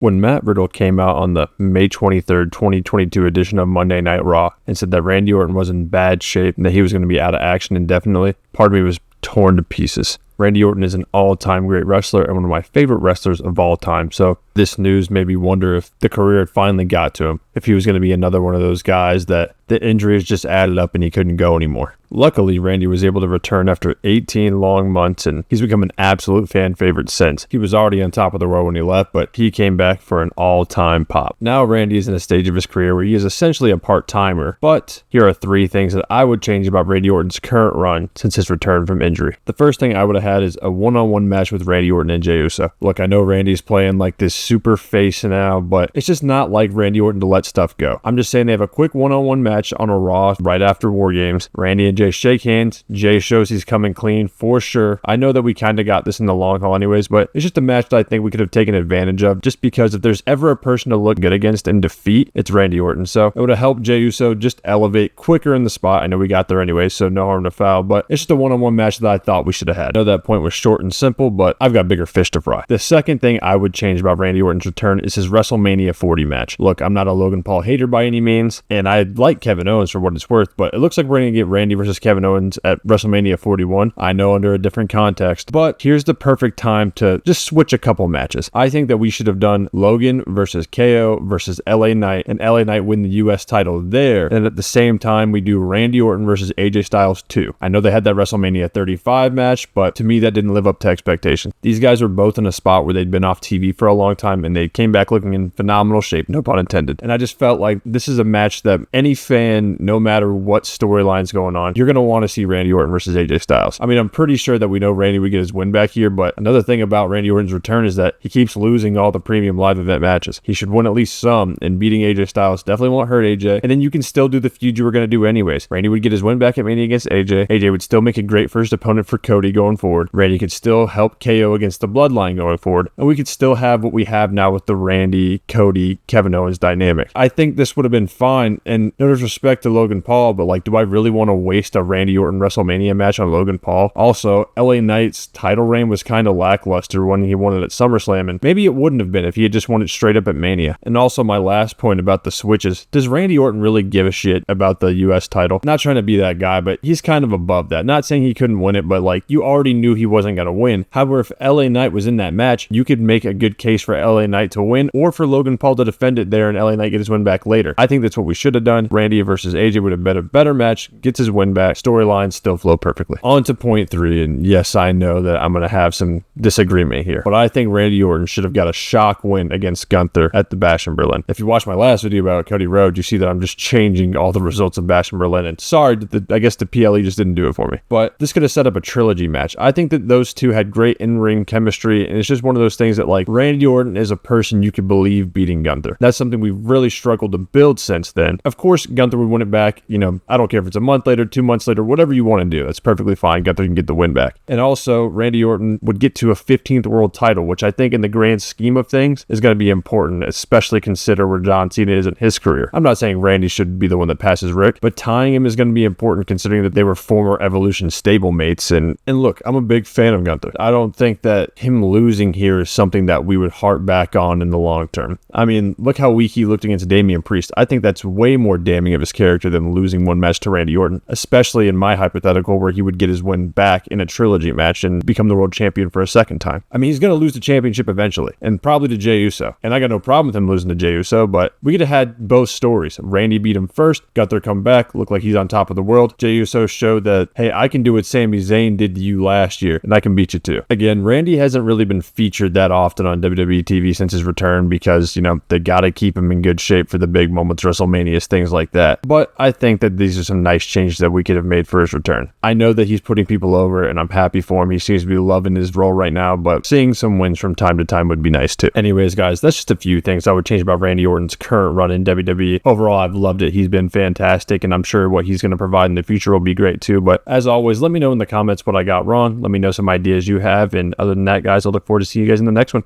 When Matt Riddle came out on the May 23rd, 2022 edition of Monday Night Raw and said that Randy Orton was in bad shape and that he was going to be out of action indefinitely, part of me was torn to pieces. Randy Orton is an all-time great wrestler and one of my favorite wrestlers of all time, so this news made me wonder if the career had finally got to him, if he was going to be another one of those guys that the injuries just added up and he couldn't go anymore. Luckily, Randy was able to return after 18 long months, and he's become an absolute fan favorite since. He was already on top of the world when he left, but he came back for an all-time pop. Now Randy is in a stage of his career where he is essentially a part-timer, but here are 3 things that I would change about Randy Orton's current run since his return from injury. The first thing I would have had is a one-on-one match with Randy Orton and Jey Uso. Look, I know Randy's playing like this super face now, but it's just not like Randy Orton to let stuff go. I'm just saying they have a quick one-on-one match on a Raw right after War Games. Randy and Jey shake hands. Jey shows he's coming clean for sure. I know that we kind of got this in the long haul anyways, but it's just a match that I think we could have taken advantage of just because if there's ever a person to look good against and defeat, it's Randy Orton. So it would have helped Jey Uso just elevate quicker in the spot. I know we got there anyway, so no harm to foul, but it's just a one-on-one match that I thought we should have had. I know that point was short and simple, but I've got bigger fish to fry. The second thing I would change about Randy Orton's return is his WrestleMania 40 match. Look, I'm not a Logan Paul hater by any means, and I like Kevin Owens for what it's worth, but it looks like we're going to get Randy versus Kevin Owens at WrestleMania 41. I know under a different context, but here's the perfect time to just switch a couple matches. I think that we should have done Logan versus KO versus LA Knight, and LA Knight win the US title there, and at the same time we do Randy Orton versus AJ Styles 2. I know they had that WrestleMania 35 match, but to me that didn't live up to expectations. These guys were both in a spot where they'd been off TV for a long time, and they came back looking in phenomenal shape, no pun intended. And I just felt like this is a match that any fan, no matter what storyline's going on, you're going to want to see Randy Orton versus AJ Styles. I mean, I'm pretty sure that we know Randy would get his win back here, but another thing about Randy Orton's return is that he keeps losing all the premium live event matches. He should win at least some, and beating AJ Styles definitely won't hurt AJ, and then you can still do the feud you were going to do anyways. Randy would get his win back at Mania against AJ. AJ would still make a great first opponent for Cody going forward. Randy could still help KO against the Bloodline going forward, and we could still have what we have now with the Randy, Cody, Kevin Owens dynamic. I think this would have been fine, and no disrespect to Logan Paul, but like, do I really want to waste a Randy Orton WrestleMania match on Logan Paul? Also, LA Knight's title reign was kind of lackluster when he won it at SummerSlam, and maybe it wouldn't have been if he had just won it straight up at Mania. And also, my last point about the switches, does Randy Orton really give a shit about the US title? Not trying to be that guy, but he's kind of above that. Not saying he couldn't win it, but like, you already knew he wasn't going to win. However, if LA Knight was in that match, you could make a good case for LA Knight to win, or for Logan Paul to defend it there and LA Knight get his win back later. I think that's what we should have done. Randy versus AJ would have been a better match, gets his win back, storylines still flow perfectly. On to point 3, and yes, I know that I'm going to have some disagreement here, but I think Randy Orton should have got a shock win against Gunther at the Bash in Berlin. If you watched my last video about Cody Rhodes, you see that I'm just changing all the results of Bash in Berlin, and sorry, I guess the PLE just didn't do it for me, but this could have set up a trilogy match. I think that those two had great in-ring chemistry, and it's just one of those things that like, Randy Orton is a person you could believe beating Gunther. That's something we've really struggled to build since then. Of course, Gunther would win it back, you know, I don't care if it's a month later, 2 months later, whatever you want to do, that's perfectly fine. Gunther can get the win back. And also, Randy Orton would get to a 15th world title, which I think in the grand scheme of things is going to be important, especially consider where John Cena is in his career. I'm not saying Randy should be the one that passes Rick, but tying him is going to be important considering that they were former Evolution stablemates. And look, I'm a big fan of Gunther. I don't think that him losing here is something that we would harp back on in the long term. I mean, look how weak he looked against Damian Priest. I think that's way more damning of his character than losing one match to Randy Orton, especially in my hypothetical where he would get his win back in a trilogy match and become the world champion for a second time. I mean, he's going to lose the championship eventually, and probably to Jey Uso. And I got no problem with him losing to Jey Uso, but we could have had both stories. Randy beat him first, Gunther come back, looked like he's on top of the world. Jey Uso showed that, hey, I can do what Sami Zayn did to you last year, and I can beat you too. Again, Randy hasn't really been featured that often on WWE TV since his return because, you know, they got to keep him in good shape for the big moments, WrestleManias, things like that. But I think that these are some nice changes that we could have made for his return. I know that he's putting people over, and I'm happy for him. He seems to be loving his role right now, but seeing some wins from time to time would be nice too. Anyways, guys, that's just a few things I would change about Randy Orton's current run in WWE. Overall, I've loved it. He's been fantastic, and I'm sure what he's going to provide in the future will be great too. But as always, let me know in the comments what I got wrong. Let me know some ideas you have, and other than that, guys, I'll look forward to seeing you guys in the next one.